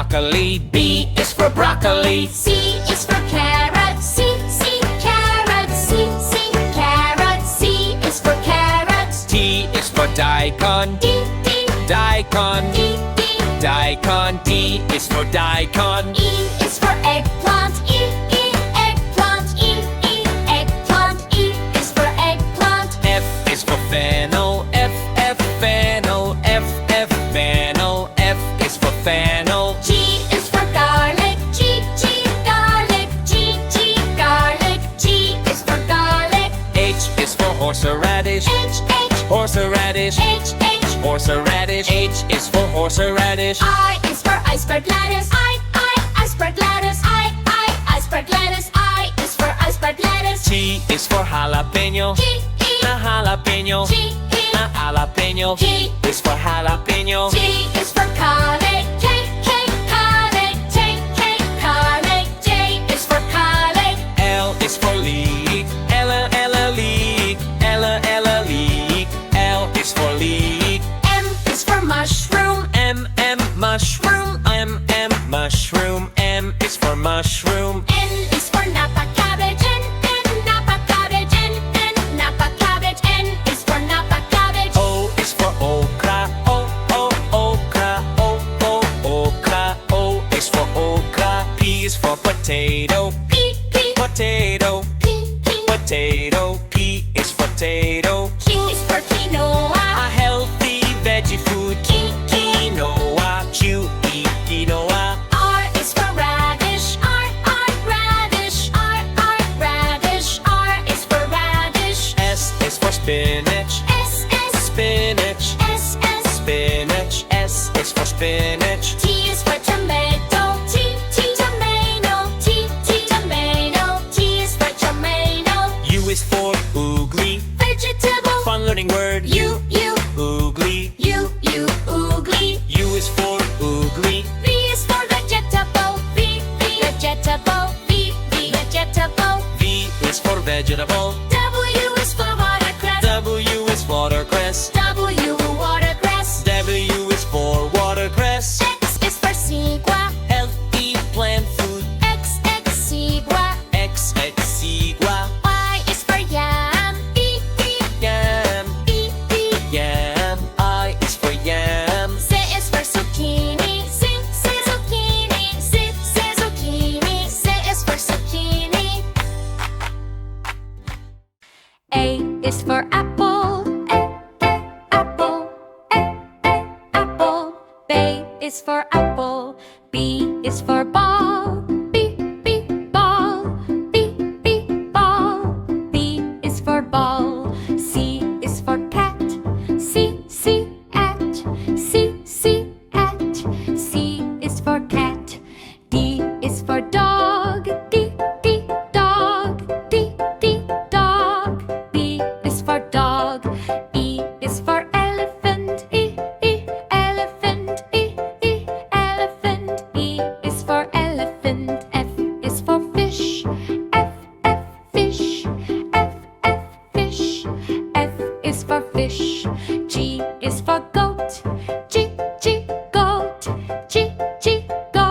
broccoli. B is for broccoli. C is for carrot. C carrot. C carrot. C is for carrot. D is for daikon. Daikon. Daikon. D is for daikon. E is for eggplant. Eggplant. Eggplant. E is for eggplant. F is for fennel. F fennel. F fennel. F is for fennel. G is for garlic. G garlic. G garlic. G is for garlic. H is for horseradish. Horseradish. Horseradish. H is for horseradish. I is for iceberg lettuce. Iceberg lettuce. Iceberg lettuce. I is for iceberg lettuce. T is for jalapeno. Jalapeno. Jalapeno. J is for jalapeno. J is for garlic. Garlic. Garlic. J is for garlic. L is for leek. Leek. Leek. L is for leek. M is for mushroom. Mushroom. Mushroom. M is for mushroom. N is for napa cabbage. Napa cabbage. Napa cabbage. N is for napa cabbage. O is for okra. Okra. Okra. O is for okra. P is for potato. Potato. Potato. P is for potato. Q is for quinoa. A healthy veggie food. Quinoa. Q-E, quinoa. R is for radish. Radish. Radish. R is for radish. S is for spinach. Spinach. Spinach. S is for spinach. T is for tomato. Tomato. Tomato. T is for tomato. U is for oogly. Vegetable. Fun learning word. U. Oogly. Oogly. U is for oogly. V is for vegetable. Vegetable. Vegetable. V is for vegetable. W is for watercress. W is watercress. W watercress. W is for watercress. X is for sigua. Healthy plant food. X sigua. X sigua. Y is for yam. Yam. Yam. I is for yam. Z is for zucchini. Zucchini. Zucchini. Z is for zucchini. A is for apple. Apple. Apple. B is for apple. B is for ball. Ball. Ball. B is for ball. C is for cat. C cat. C cat. C is for cat. D is for dog. Dog. Dog. B is for dog. E is for elephant. Elephant. Elephant. E is for elephant. F is for fish. Fish. Fish. F is for fish. G is for goat. Goat. Goat.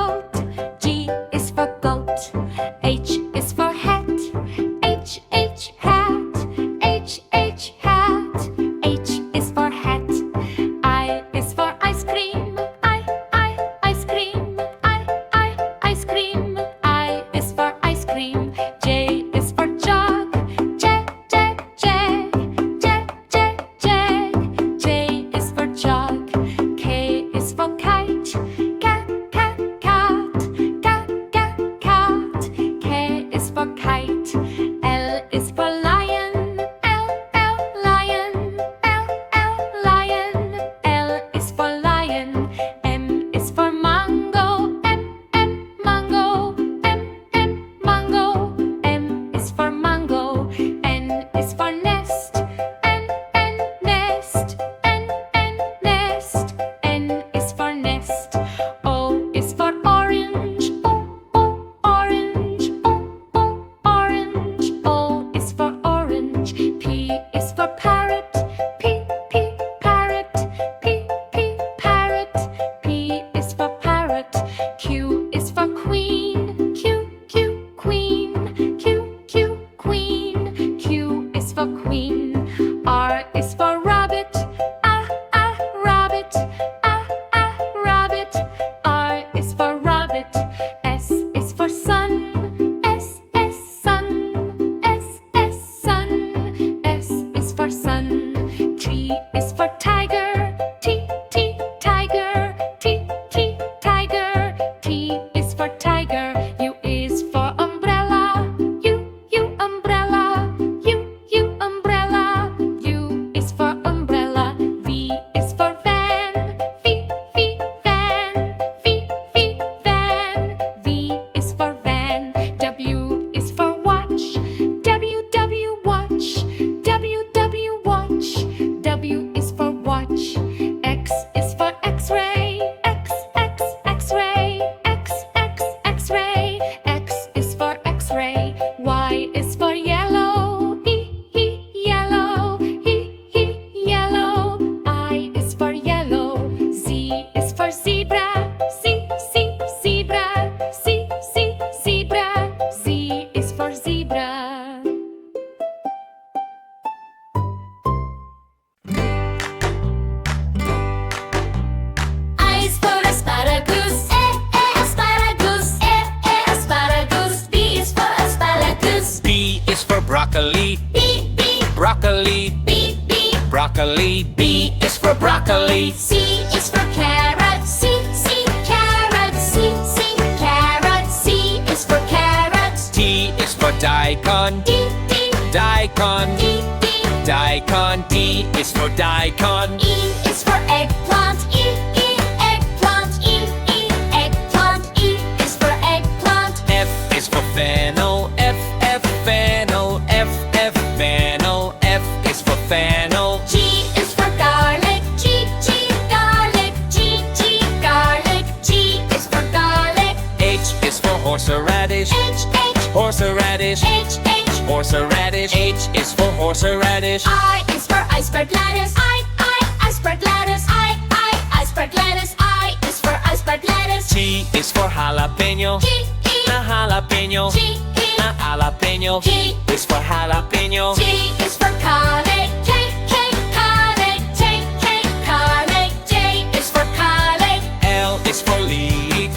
is for rabbit. S is for sun. S, sun. S, sun. S is for sun. T is for tiger. T, tiger. T, tiger. T is for tiger. U is for umbrella. U, umbrella. U, umbrella. U is for umbrella. V is for van. V, van. V, van. V is for van. W is for watch. W, watch. W, watch. W is for watch. X is for X-ray. X, X-ray. X, X-ray. X is for X-ray. Y is for yellow. Yellow. Yellow. I is for yellow. Z is for zebra. Z, zebra. Z, zebra. Z is for zebra. I is for asparagus. Asparagus. Asparagus. B is for asparagus. B is for broccoli. Broccoli. Broccoli. B is for broccoli. C is for carrot. C, carrot. C, carrot. C is for carrot. T is for daikon. Daikon. Daikon. D is for daikon. E is for eggplant. Eggplant. Eggplant. E is for eggplant. F is for fennel. F, fennel. F, fennel. F is for fennel. G is for garlic. G, garlic. G, garlic. G is for garlic. H is for horseradish. H, Horseradish. H. Horseradish. H is for horseradish. I is for iceberg lettuce. I, iceberg lettuce. I, iceberg lettuce. I is for iceberg lettuce. T is for jalapeno. G, Jalapeno. G, Jalapeno. G is for jalapeno. J is for garlic. Garlic. Garlic. J is for garlic. L is for leek.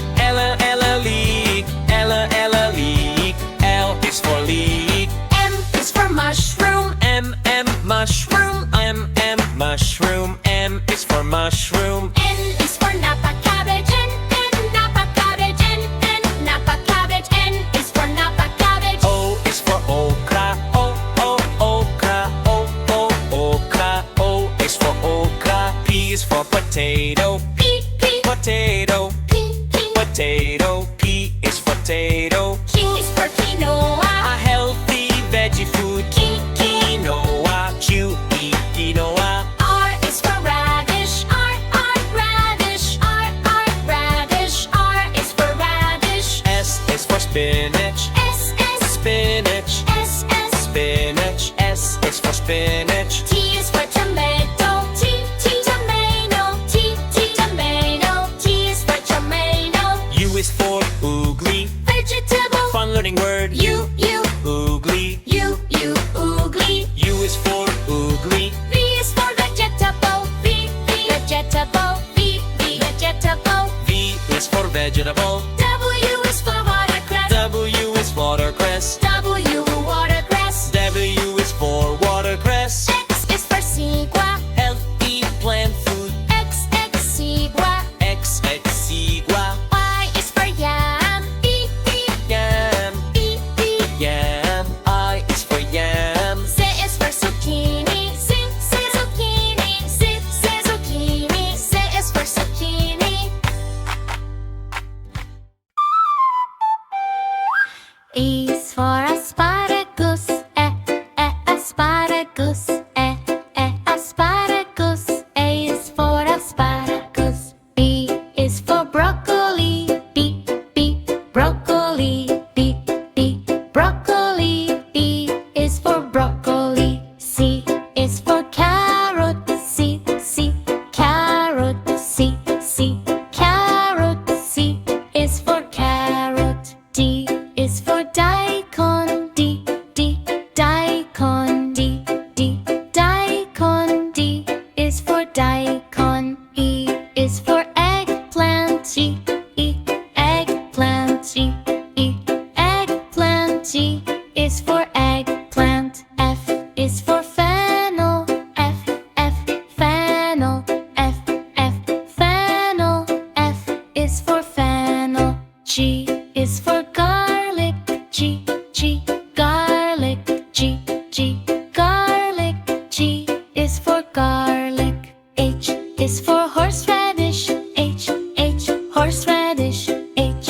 Leek. Leek. L is for leek. M is for mushroom. Mushroom. Mushroom. M is for mushroom. N is for napa cabbage. Napa cabbage. Napa cabbage. N is for napa cabbage. O is for okra. Okra. Okra. O is for okra. P is for potato. Potato. Potato. P is for potato. Q is for quinoa. A healthy veggie food. Quinoa. Q-E, quinoa. R is for radish. Radish. Radish. R is for radish. S is for spinach. S. Spinach. S. Spinach. S is for spinach. T is for tomato. Tomato. Tomato. T is for tomato. U is for oogly. Vegetable. Fun learning word. U. Oogly. Oogly. U is for oogly. V is for vegetable. Vegetable. Vegetable. V is for vegetable. W is for watercress. W is watercress. W watercress. W is for watercress. X is for sequoia. Healthy plant food. X sequoia. X sequoia. Y is for yam. Yam. Yam. I is for yam. Z is for zucchini. Zucchini. Z is for zucchini. G is for garlic. G, garlic. G, garlic. G is for garlic. H is for horseradish. H, horseradish. H,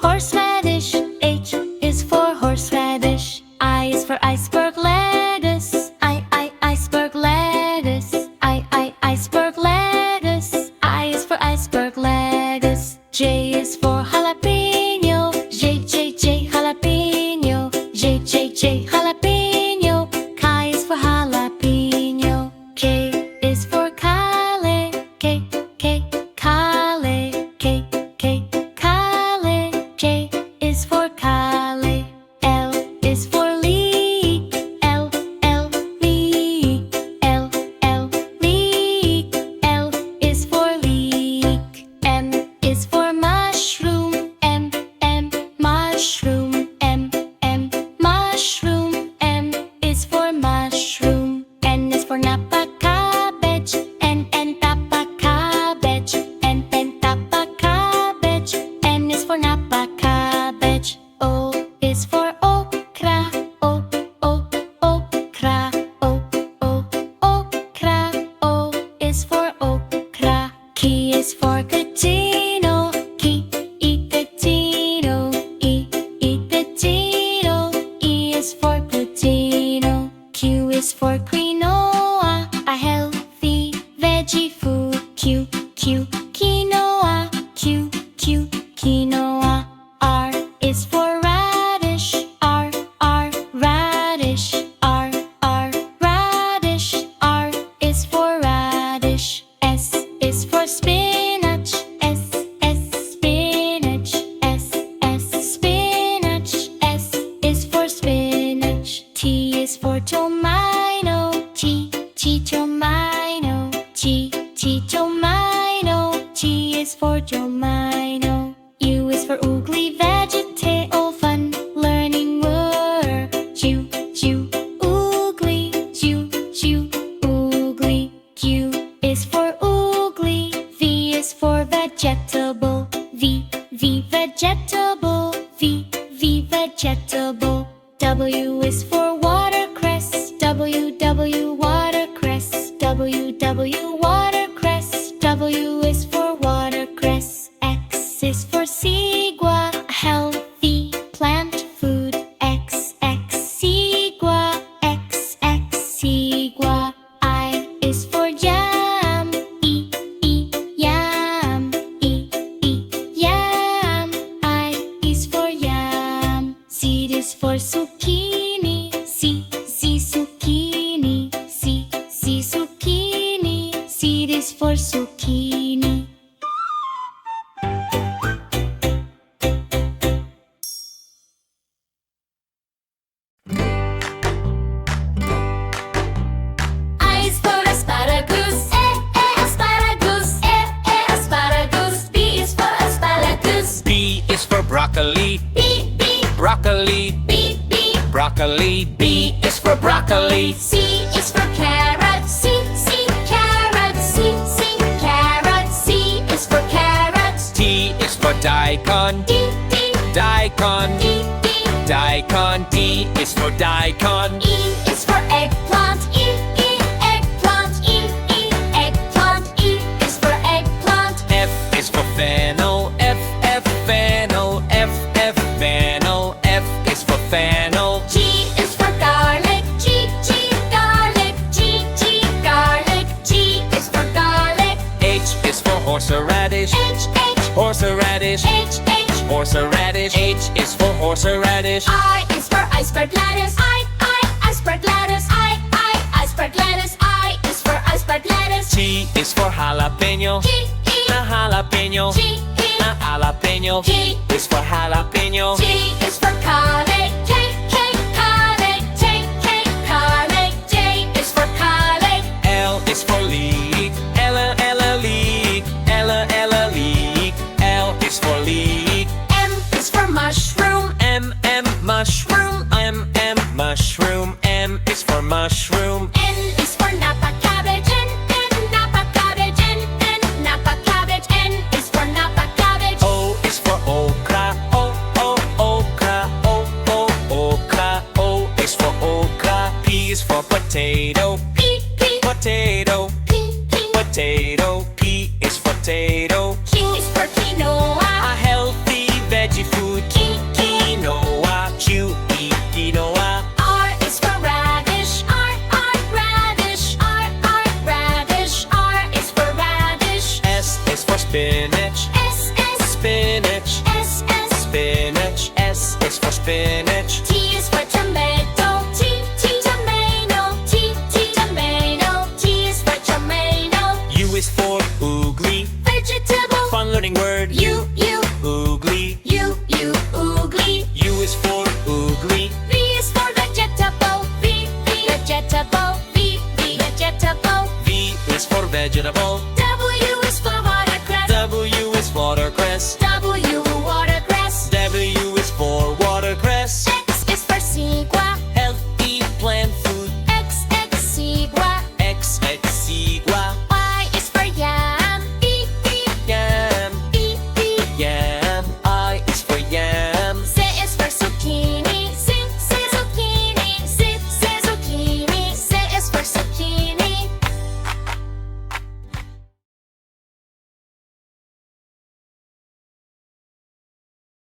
horseradish. H is for horseradish. I is for iceberg lettuce. Iceberg lettuce. Iceberg lettuce. I is for iceberg lettuce. J is for jalapeno. J, jalapeno. J, jalapeno. K is for jalapeno. K is for kale. K, kale. K, kale. K is for kale. L is for leek. L, leek. L, leek. L is for leek. M is for mushroom. M, mushroom. M, mushroom. M is for mushroom. N is for napa cabbage. N, napa cabbage. N, napa cabbage. N is for napa cabbage. O is for okra. O, okra. O, okra. O is for okra. K is for catino. K, catino. E, catino. E is for catino. Q is for quinoa, a healthy veggie food. Q, quinoa. Q, quinoa. R is for radish. R, radish. R, radish. R is for radish. S is for spinach. S, spinach. S, spinach. S is for spinach. T is for tomato. T, tomato. T, tomato. T is for tomato. U is for oogly vegetable, fun learning word. U, oogly. U, oogly. Q is for oogly. V is for vegetable. V, vegetable. V, vegetable. W is for watercress. W, watercress. W, watercress. W is for watercress. X is for sigua, a healthy plant food. X, sigua. X, sigua. I is for yam. E, yam. E, yam. I is for yam. Z is for zucchini. Z, zucchini. Z, zucchini. Z is for zucchini. I is for asparagus. Asparagus. Asparagus. B is for asparagus. B is for broccoli. B, Broccoli. B, Broccoli. B is for broccoli. C is for carrot. C, carrot. C, carrot. C is for carrot. D is for daikon. D, Daikon. D, Daikon. D is for daikon. E is for eggplant. E, eggplant. E, eggplant. E is for eggplant. F is for fennel. F, fennel. F, fennel. F is for fennel. G is for garlic. G, garlic. G, garlic. G is for garlic. H is for horseradish. H, Horseradish. H, Horseradish. H is for horseradish. I is for iceberg lettuce. Iceberg lettuce. Iceberg lettuce. I is for iceberg lettuce. T is for jalapeno. G, Jalapeno. G, Jalapeno. G is for jalapeno. J is for kale. K, kale. Kale. J is for kale. L is for leek. Leek. Leek. L is for leek. M is for mushroom. Mushroom. Mushroom. M is for mushroom. N is for napa cabbage. N, napa cabbage. N, napa cabbage. N is for napa cabbage. O is for okra. potato. P, P, Potato, P, P. potato. P is for potato. Q is for quinoa. A healthy veggie food. Quinoa. Q-E, quinoa. R is for radish. R, radish. R, radish. R is for radish. S is for spinach. S, Spinach. S, Spinach. S is for spinach. T